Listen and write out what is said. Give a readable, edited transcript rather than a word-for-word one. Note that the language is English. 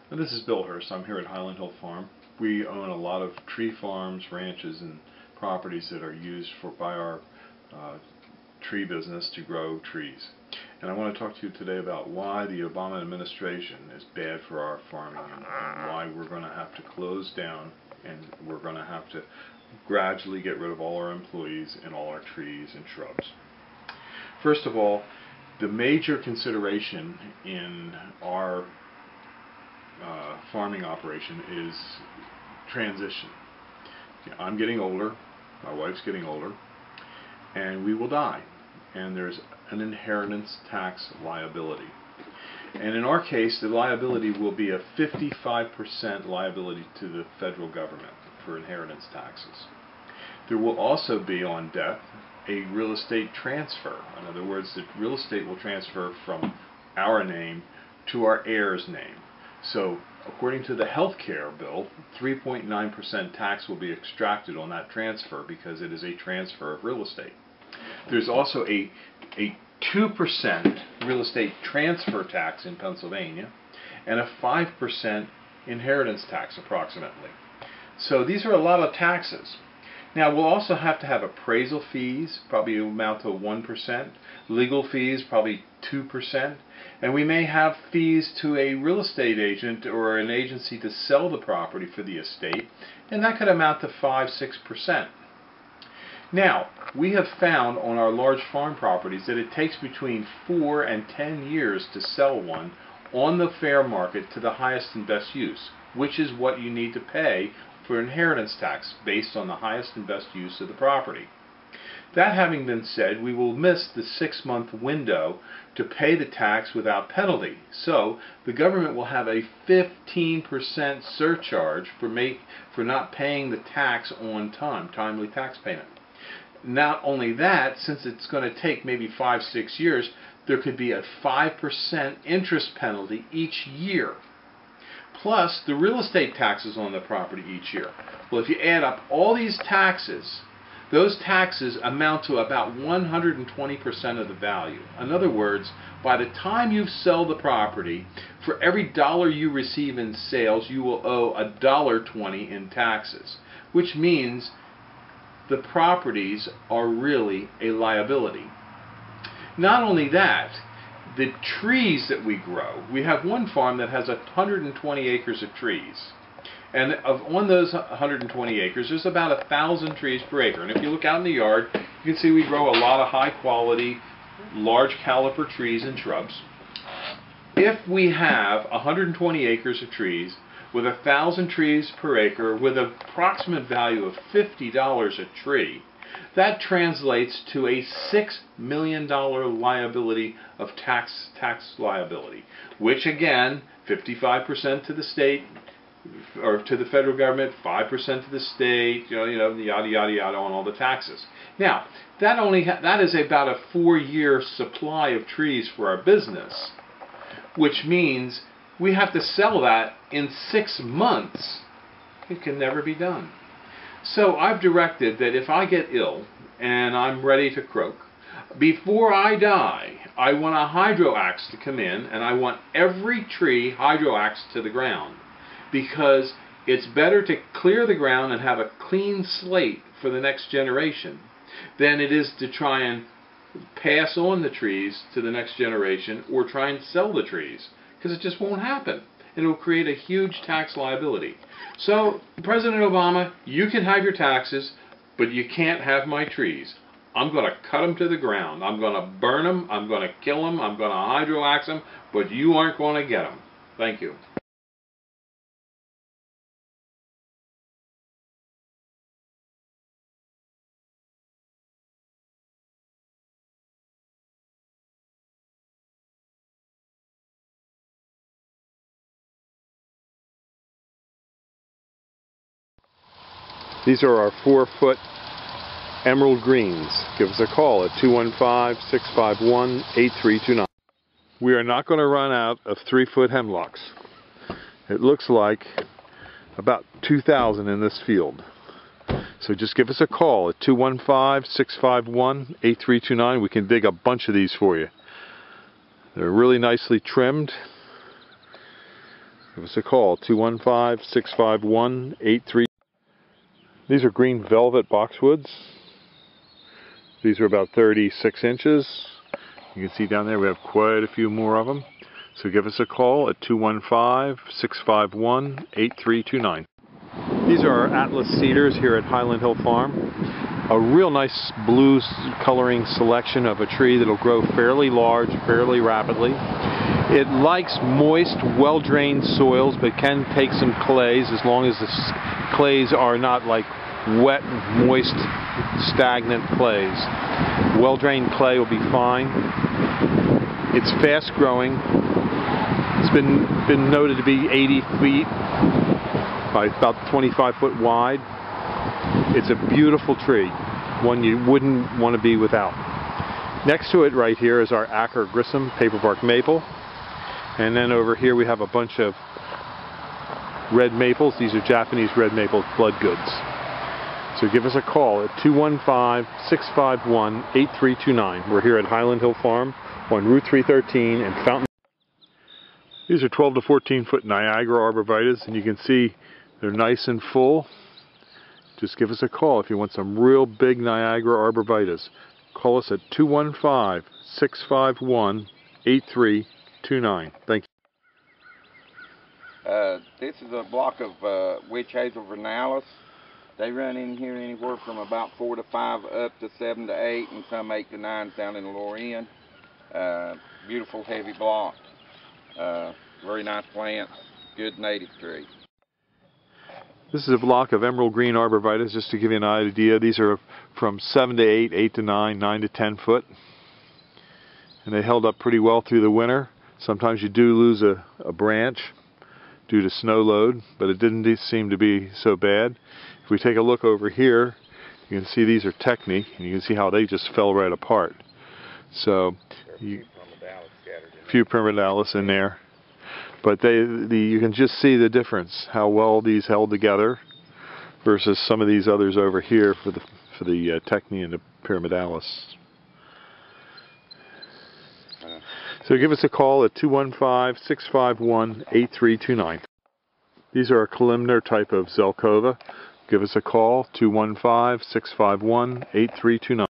This is Bill Hurst. I'm here at Highland Hill Farm. We own a lot of tree farms, ranches, and properties that are used by our tree business to grow trees. And I want to talk to you today about why the Obama administration is bad for our farming and why we're going to have to close down and we're going to have to gradually get rid of all our employees and all our trees and shrubs. First of all, the major consideration in our farming operation is transition. I'm getting older, my wife's getting older, and we will die. And there's an inheritance tax liability. And in our case, the liability will be a 55% liability to the federal government for inheritance taxes. There will also be, on death, a real estate transfer. In other words, the real estate will transfer from our name to our heir's name. So, according to the health care bill, 3.9% tax will be extracted on that transfer because it is a transfer of real estate. There's also a 2% real estate transfer tax in Pennsylvania and a 5% inheritance tax approximately. So these are a lot of taxes. Now we'll also have to have appraisal fees, probably amount to 1%, legal fees probably 2%, and we may have fees to a real estate agent or an agency to sell the property for the estate, and that could amount to 5-6%. Now, we have found on our large farm properties that it takes between 4 and 10 years to sell one on the fair market to the highest and best use, which is what you need to pay for inheritance tax based on the highest and best use of the property. That having been said, we will miss the 6-month window to pay the tax without penalty. So the government will have a 15% surcharge for not paying the tax on time, timely tax payment. Not only that, since it's going to take maybe 5-6 years, there could be a 5% interest penalty each year. Plus the real estate taxes on the property each year. Well, if you add up all these taxes, those taxes amount to about 120% of the value. In other words, by the time you sell the property, for every dollar you receive in sales, you will owe $1.20 in taxes, which means the properties are really a liability. Not only that, the trees that we grow, we have one farm that has 120 acres of trees. And on those 120 acres, there's about 1,000 trees per acre. And if you look out in the yard, you can see we grow a lot of high quality, large caliber trees and shrubs. If we have 120 acres of trees with 1,000 trees per acre with an approximate value of $50 a tree, that translates to a $6 million liability of tax liability, which again, 55% to the state, or to the federal government, 5% to the state, yada yada yada on all the taxes. Now, that is about a 4-year supply of trees for our business, which means we have to sell that in 6 months. It can never be done. So I've directed that if I get ill and I'm ready to croak, before I die, I want a hydro axe to come in, and I want every tree hydro axed to the ground, because it's better to clear the ground and have a clean slate for the next generation than it is to try and pass on the trees to the next generation or try and sell the trees, because it just won't happen. It will create a huge tax liability. So, President Obama, you can have your taxes, but you can't have my trees. I'm going to cut them to the ground. I'm going to burn them. I'm going to kill them. I'm going to hydro axe them, but you aren't going to get them. Thank you. These are our 4-foot emerald greens. Give us a call at 215-651-8329. We are not going to run out of 3-foot hemlocks. It looks like about 2,000 in this field. So just give us a call at 215-651-8329. We can dig a bunch of these for you. They're really nicely trimmed. Give us a call, 215-651-83. These are green velvet boxwoods. These are about 36 inches. You can see down there we have quite a few more of them. So give us a call at 215-651-8329. These are our Atlas cedars here at Highland Hill Farm. A real nice blue coloring selection of a tree that will grow fairly large, fairly rapidly. It likes moist, well-drained soils, but can take some clays as long as the clays are not like wet, moist, stagnant clays. Well-drained clay will be fine. It's fast-growing. It's been noted to be 80 feet by about 25 foot wide. It's a beautiful tree, one you wouldn't want to be without. Next to it right here is our Acker Grissom paperbark maple. And then over here we have a bunch of red maples. These are Japanese red maple blood goods. So give us a call at 215-651-8329. We're here at Highland Hill Farm on Route 313 and Fountain. These are 12 to 14 foot Niagara arborvitaes, and you can see they're nice and full. Just give us a call if you want some real big Niagara arborvitaes. Call us at 215-651-8329. Thank you. This is a block of witch hazel vernalis. They run in here anywhere from about 4 to 5 up to 7 to 8, and some 8 to 9 down in the lower end. Beautiful heavy block. Very nice plant. Good native tree. This is a block of emerald green arborvitaes, just to give you an idea. These are from 7 to 8, 8 to 9, 9 to 10 foot. And they held up pretty well through the winter. Sometimes you do lose a branch due to snow load, but it didn't seem to be so bad. If we take a look over here, you can see these are Technique, and you can see how they just fell right apart. So, a few Primordialis in there. But you can just see the difference, how well these held together versus some of these others over here for the Technique and the Primordialis. So give us a call at 215-651-8329. These are a columnar type of Zelkova. Give us a call, 215-651-8329.